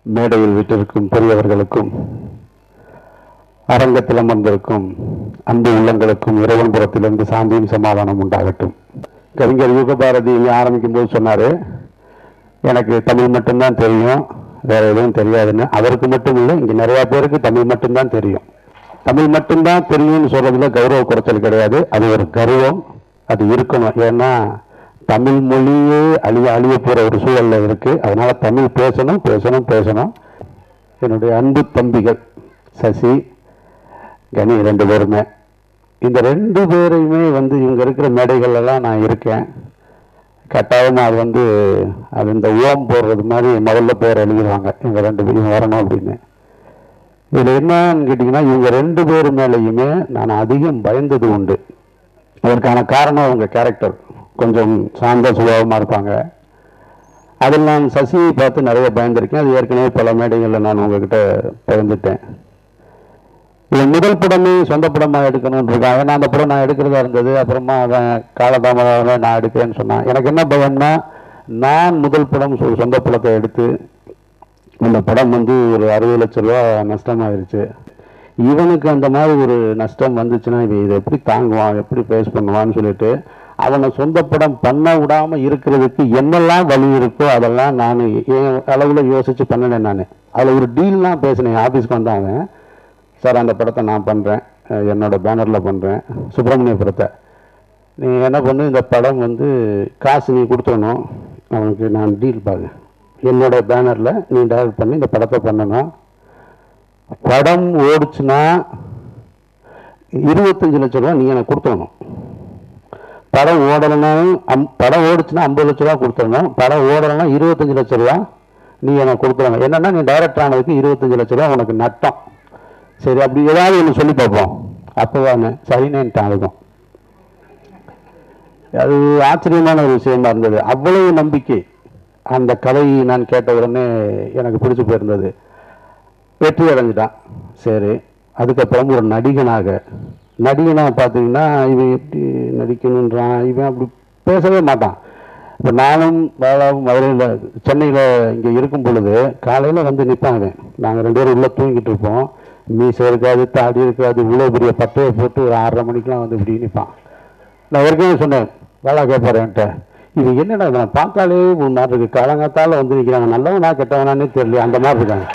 மேடையில் வீட்டிற்கும் பெரியவர்களுக்கும் அரங்கத்தில் அமர்ந்திருக்கும் அன்பு உள்ளங்களுக்கும் இறைவன் புறத்திலிருந்து சாந்தியும் சமாதானம் உண்டாகட்டும். கவிஞர் யுகபாரதி ஆரம்பிக்கும் போது சொன்னாரு, எனக்கு தமிழ் மட்டும்தான் தெரியும், வேற எதுவும் தெரியாதுன்னு. அவருக்கு மட்டும் இல்லை, இங்க நிறைய பேருக்கு தமிழ் மட்டும்தான் தெரியும். தமிழ் மட்டும்தான் தெரியும்னு சொல்றதுல கௌரவ குறைச்சல் கிடையாது, அது ஒரு கர்வம், அது இருக்கணும். ஏன்னா தமிழ் மொழியே அழிய போற ஒரு சூழல்ல இருக்கு. அதனால தமிழ் பேசணும் பேசணும் பேசணும். என்னுடைய அன்பு தம்பிகள் சசி, கனி ரெண்டு பேருமே, இந்த ரெண்டு பேரையுமே இவங்க இருக்கிற மேடைகள் எல்லாம் நான் இருக்கேன். கட்டாயமா அது இந்த ஓம் போடுறது மாதிரி முதல்ல பேர் எழுதிடுவாங்க, இவங்க ரெண்டு பேரும் வரணும் அப்படின்னு. இதில் என்னன்னு கேட்டிங்கன்னா, இவங்க ரெண்டு பேர் மேலேயுமே நான் அதிகம் பயந்தது உண்டு. அதற்கான காரணம் அவங்க கேரக்டர் கொஞ்சம் சாந்த சுபாவமாக இருப்பாங்க. அதில் நான் சசியை பார்த்து நிறைய பயந்திருக்கேன். அது ஏற்கனவே பல மேடைகளில் நான் உங்ககிட்ட பகிர்ந்துட்டேன். இது முதல் படமே சொந்த படமாக எடுக்கணுன்றிருக்காங்க. நான் அந்த படம் நான் எடுக்கிறதா இருந்தது. அப்புறமா அவன் காலதாமதாக நான் எடுக்கிறேன்னு சொன்னான். எனக்கு என்ன பயம்னா, நான் முதல் படம் சொந்த படத்தை எடுத்து அந்த படம் ஒரு 60 லட்சம் ரூபா நஷ்டமாயிருச்சு. இவனுக்கு அந்த மாதிரி ஒரு நஷ்டம் வந்துச்சுன்னா இதை எப்படி தாங்குவான், எப்படி ஃபேஸ் பண்ணுவான்னு சொல்லிட்டு அவனை சொந்த படம் பண்ண விடாம இருக்கிறதுக்கு என்னெல்லாம் வழி இருக்கோ அதெல்லாம் நான் என் அளவில் யோசிச்சு பண்ணினேன். நான் அதில் ஒரு டீல்லாம் பேசினேன். ஆஃபீஸ்க்கு வந்தாங்க, சார் அந்த படத்தை நான் பண்ணுறேன், என்னோட பேனரில் பண்ணுறேன், சுப்பிரமணியபுரத்தை நீ என்ன பண்ணு, இந்த படம் காசு நீ கொடுத்துடணும், அவனுக்கு நான் டீல் பாரு, என்னோட பேனரில் நீ டைரக்ட் பண்ணி இந்த படத்தை பண்ணணும். படம் ஓடுச்சுன்னா 25 லட்சம் ரூபா நீ எனக்கு கொடுத்துடணும். படம் ஓடலைனாலும் படம் ஓடுச்சுன்னா 50 லட்ச ரூபா கொடுத்துடணும். படம் ஓடலைன்னா 25 லட்ச ரூபா நீ எனக்கு கொடுத்துடணும். என்னன்னா நீ டைரக்டர் ஆனதுக்கு 25 லட்ச ரூபா உனக்கு நட்டம். சரி, அப்படி ஏதாவது ஒன்று சொல்லி பார்ப்போம். அப்போதான் சரினேன்ட்டான். அதுக்கும் அது ஆச்சரியமான ஒரு விஷயமா இருந்தது. அவ்வளவு நம்பிக்கை. அந்த கதையை நான் கேட்ட உடனே எனக்கு பிடிச்சி போயிருந்தது. வெற்றி அடைஞ்சிட்டான். சரி, அதுக்கப்புறம் ஒரு நடிகனாக பார்த்தீங்கன்னா இவன் எப்படி நடிக்கணுன்றான், இவன் அப்படி பேசவே மாட்டான். இப்போ நானும் பாலாவும் மதுரையில் சென்னையில் இங்கே இருக்கும் பொழுது காலையில் நிற்பாங்க. நாங்கள் 2 பேரும் உள்ளே தூங்கிட்டு இருப்போம். மீசை இருக்காது, தாடி இருக்காது, இவ்வளோ பெரிய பட்டையை போட்டு ஒரு 6:30 மணிக்கெலாம் இப்படி நிற்பான். நான் ஏற்கனவே சொன்னேன், வேலை கேட்பாரு என்கிட்ட, இது என்னடா நான் பார்த்தாலே ஒரு மாதிரி இருக்குது, காலங்காத்தால் நிற்கிறாங்க, நல்லவனா கெட்டவனானே தெரியல, அந்த மாதிரி இருக்காங்க.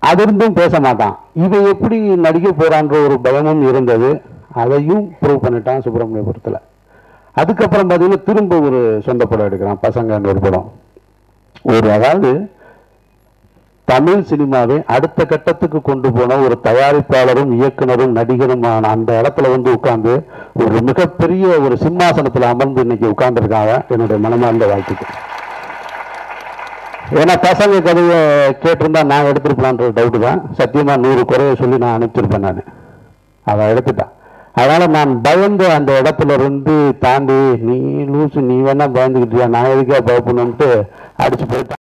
அது இருந்தும் பேச மாட்டான். இவன் எப்படி நடிக்க போறான்ற ஒரு பயமும் இருந்தது. அதையும் ப்ரூவ் பண்ணிட்டான் சுப்பிரமணியபுரத்தில். அதுக்கப்புறம் பார்த்தீங்கன்னா திரும்ப ஒரு சொந்த படம் எடுக்கிறான், பசங்கன்னு ஒரு படம். அதாவது தமிழ் சினிமாவை அடுத்த கட்டத்துக்கு கொண்டு போன ஒரு தயாரிப்பாளரும் இயக்குனரும் நடிகருமான அந்த இடத்துல உட்கார்ந்து ஒரு மிகப்பெரிய ஒரு சிம்மாசனத்தில் அமர்ந்து இன்னைக்கு உட்கார்ந்துருக்காங்க. என்னுடைய மனமார்ந்த வாழ்த்துக்கு. ஏன்னா பசங்க கதையை கேட்டிருந்தா நான் எடுத்திருப்பேன்ற டவுட்டு தான். சத்தியமா 100 குறைய சொல்லி நான் அனுப்பிச்சிருப்பேன். நான் அவன் எடுத்துட்டான். அதனால நான் பயந்து அந்த இடத்துல இருந்து தாண்டி, நீ லூசு, நீ வேணா பயந்துக்கிட்டியா, நான் எதுக்கா பயப்படணும்ட்டு அடிச்சு போயிட்டான்.